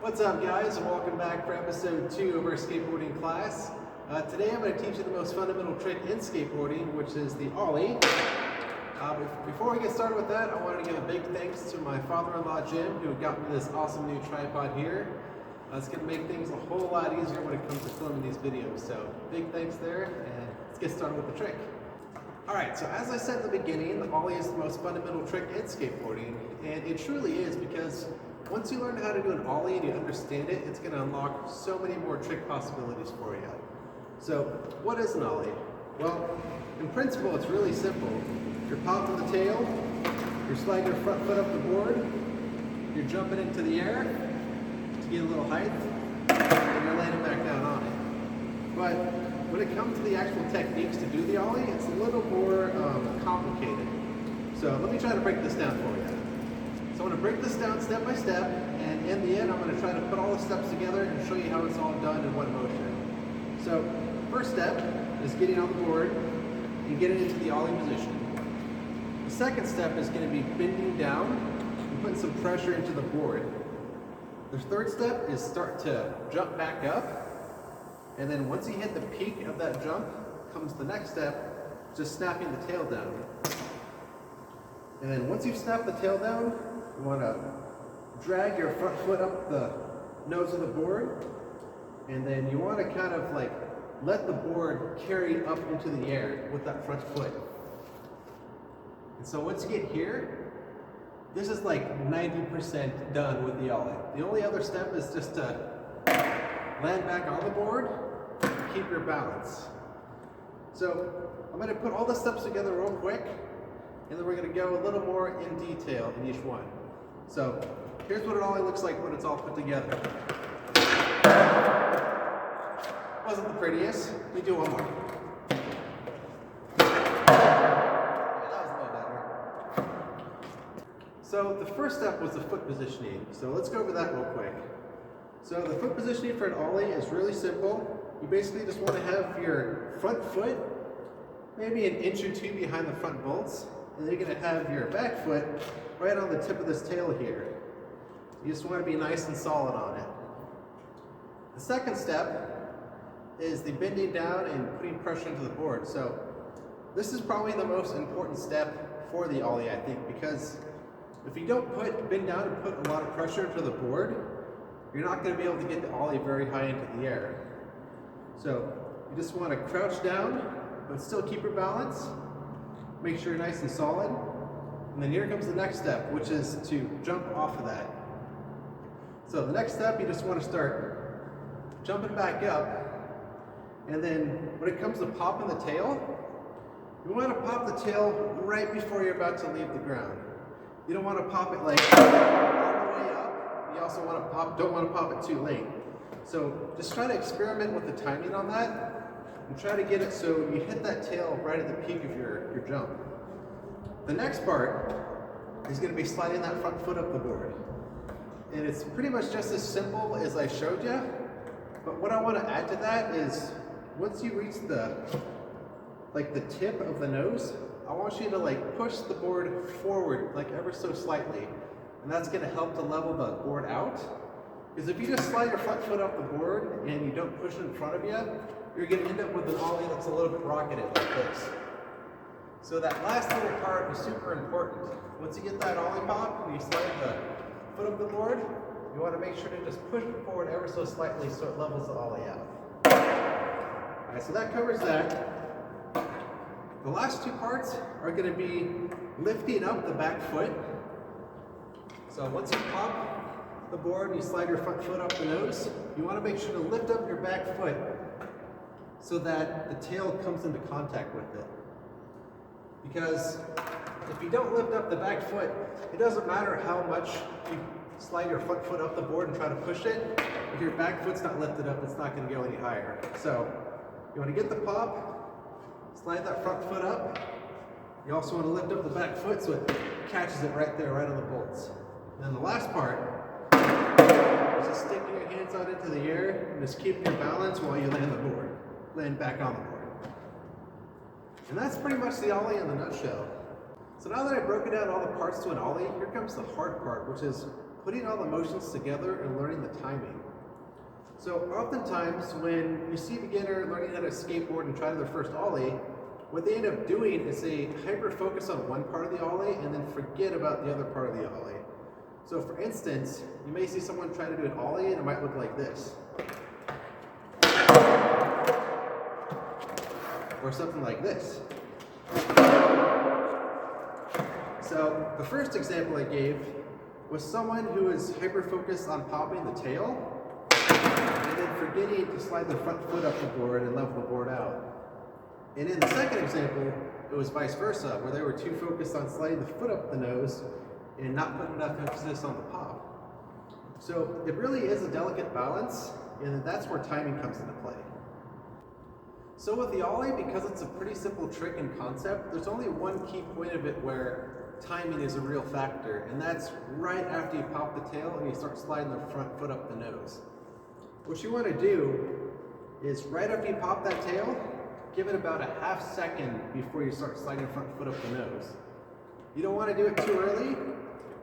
What's up, guys, and welcome back for episode 2 of our skateboarding class. Today I'm going to teach you the most fundamental trick in skateboarding, which is the Ollie. Before we get started with that, I wanted to give a big thanks to my father-in-law Jim, who got me this awesome new tripod here. It's going to make things a whole lot easier when it comes to filming these videos. So big thanks there, and let's get started with the trick. Alright, so as I said at the beginning, the Ollie is the most fundamental trick in skateboarding, and it truly is, because once you learn how to do an Ollie and you understand it, it's going to unlock so many more trick possibilities for you. So, what is an Ollie? Well, in principle, it's really simple. You're popping the tail, you're sliding your front foot up the board, you're jumping into the air to get a little height, and you're landing back down on it. But when it comes to the actual techniques to do the Ollie, it's a little more complicated. So let me try to break this down for you. So I'm going to break this down step by step, and in the end I'm going to try to put all the steps together and show you how it's all done in one motion. So first step is getting on the board and getting into the Ollie position. The second step is going to be bending down and putting some pressure into the board. The third step is start to jump back up, and then once you hit the peak of that jump comes the next step, just snapping the tail down. And then once you've snapped the tail down, you want to drag your front foot up the nose of the board, and then you want to kind of like let the board carry up into the air with that front foot. And so once you get here, this is like 90% done with the Ollie. The only other step is just to land back on the board and keep your balance. So I'm going to put all the steps together real quick, and then we're going to go a little more in detail in each one. So here's what it all looks like when it's all put together. Wasn't the prettiest. Let me do one more. Yeah, that was a little better. So the first step was the foot positioning. So let's go over that real quick. So the foot positioning for an Ollie is really simple. You basically just want to have your front foot maybe an inch or two behind the front bolts, and then you're going to have your back foot right on the tip of this tail here. You just want to be nice and solid on it. The second step is the bending down and putting pressure into the board. So this is probably the most important step for the Ollie, I think, because if you don't bend down and put a lot of pressure into the board, you're not going to be able to get the Ollie very high into the air. So you just want to crouch down, but still keep your balance. Make sure you're nice and solid. And then here comes the next step, which is to jump off of that. So the next step, you just want to start jumping back up. And then when it comes to popping the tail, you want to pop the tail right before you're about to leave the ground. You don't want to pop it like all the way up. You also don't want to pop it too late. So just try to experiment with the timing on that and try to get it so you hit that tail right at the peak of your jump. The next part is going to be sliding that front foot up the board. And it's pretty much just as simple as I showed you, but what I want to add to that is once you reach the tip of the nose, I want you to push the board forward ever so slightly, and that's going to help to level the board out. Because if you just slide your front foot up the board and you don't push it in front of you, you're going to end up with an Ollie that's a little bit rocketed like this. So that last little part is super important. Once you get that Ollie pop and you slide the foot up the board, you want to make sure to just push it forward ever so slightly so it levels the Ollie out. Alright, so that covers that. The last two parts are going to be lifting up the back foot. So once you pop the board and you slide your front foot up the nose, you want to make sure to lift up your back foot so that the tail comes into contact with it. Because if you don't lift up the back foot, it doesn't matter how much you slide your front foot up the board and try to push it. If your back foot's not lifted up, it's not going to go any higher. So you want to get the pop, slide that front foot up. You also want to lift up the back foot so it catches it right there, right on the bolts. And then the last part is just sticking your hands out into the air and just keeping your balance while you land back on the board. And that's pretty much the Ollie in a nutshell. So now that I've broken down all the parts to an Ollie, here comes the hard part, which is putting all the motions together and learning the timing. So oftentimes when you see a beginner learning how to skateboard and try their first Ollie, what they end up doing is they hyper-focus on one part of the Ollie and then forget about the other part of the Ollie. So for instance, you may see someone try to do an Ollie and it might look like this. Or something like this. So the first example I gave was someone who is hyper-focused on popping the tail and then forgetting to slide the front foot up the board and level the board out. And in the second example, it was vice versa, where they were too focused on sliding the foot up the nose and not putting enough emphasis on the pop. So it really is a delicate balance, and that's where timing comes into play. So with the Ollie, because it's a pretty simple trick and concept, there's only one key point of it where timing is a real factor, and that's right after you pop the tail and you start sliding the front foot up the nose. What you want to do is right after you pop that tail, give it about a half second before you start sliding the front foot up the nose. You don't want to do it too early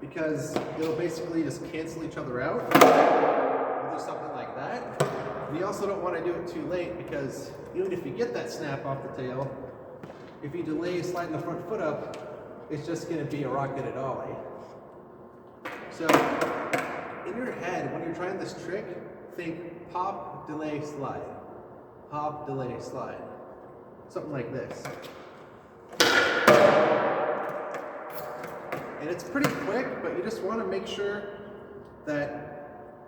because it'll basically just cancel each other out. Or do something like that. And you also don't want to do it too late because even if you get that snap off the tail, if you delay sliding the front foot up, it's just going to be a rocketed Ollie. So in your head, when you're trying this trick, think pop, delay, slide. Pop, delay, slide. Something like this. And it's pretty quick, but you just want to make sure that,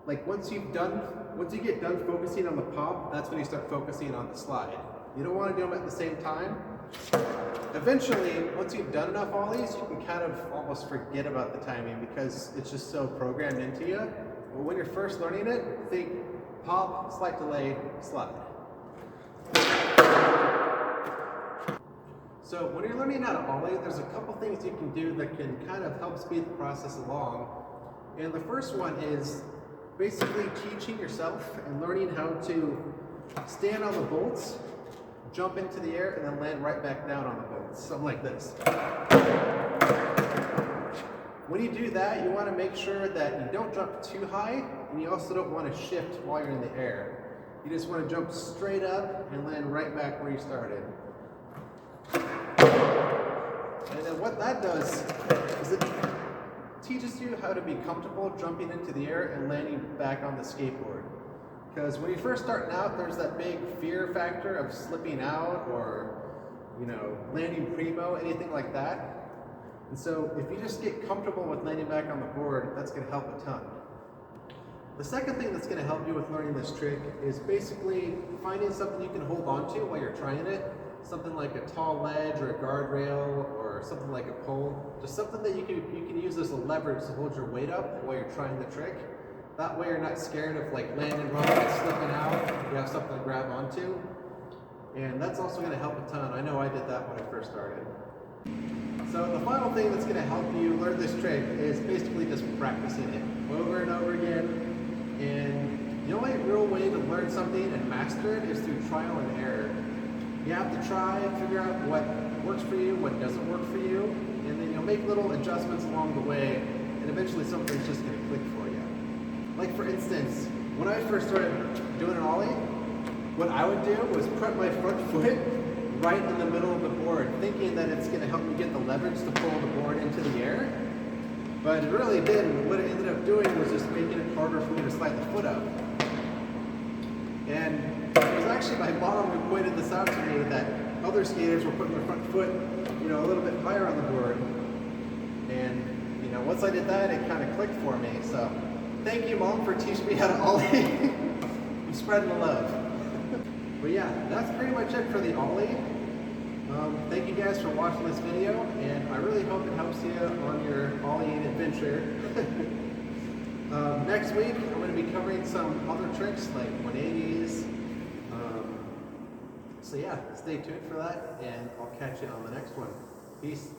like, once you get done focusing on the pop, that's when you start focusing on the slide. You don't want to do them at the same time. Eventually, once you've done enough Ollies, you can kind of almost forget about the timing because it's just so programmed into you. But when you're first learning it, think pop, slight delay, slide. So when you're learning how to Ollie, there's a couple things you can do that can kind of help speed the process along. And the first one is basically teaching yourself and learning how to stand on the bolts, jump into the air, and then land right back down on the bolts, something like this. When you do that, you want to make sure that you don't jump too high, and you also don't want to shift while you're in the air. You just want to jump straight up and land right back where you started. And then what that does is it teaches you how to be comfortable jumping into the air and landing back on the skateboard. Because when you first starting out, there's that big fear factor of slipping out or, landing primo, anything like that. And so if you just get comfortable with landing back on the board, that's going to help a ton. The second thing that's going to help you with learning this trick is basically finding something you can hold on to while you're trying it. Something like a tall ledge or a guardrail or something like a pole. Just something that you can use as a leverage to hold your weight up while you're trying the trick. That way you're not scared of like landing wrong and slipping out. You have something to grab onto. And that's also going to help a ton. I know I did that when I first started. So the final thing that's going to help you learn this trick is basically just practicing it over and over again. And the only real way to learn something and master it is through trial and error. You have to try and figure out what works for you, what doesn't work for you, and then you'll make little adjustments along the way, and eventually something's just going to click for you. Like for instance, when I first started doing an Ollie, what I would do was put my front foot right in the middle of the board, thinking that it's going to help me get the leverage to pull the board into the air. But it really didn't. What it ended up doing was just making it harder for me to slide the foot up. And it was actually my mom who pointed this out to me, that other skaters were putting their front foot, a little bit higher on the board. And, once I did that, it kind of clicked for me. So, thank you, Mom, for teaching me how to Ollie. I'm spreading the love. But yeah, that's pretty much it for the Ollie. Thank you guys for watching this video, and I really hope it helps you on your Ollieing adventure. Next week, I'm going to be covering some other tricks like 180s. So yeah, stay tuned for that, and I'll catch you on the next one. Peace.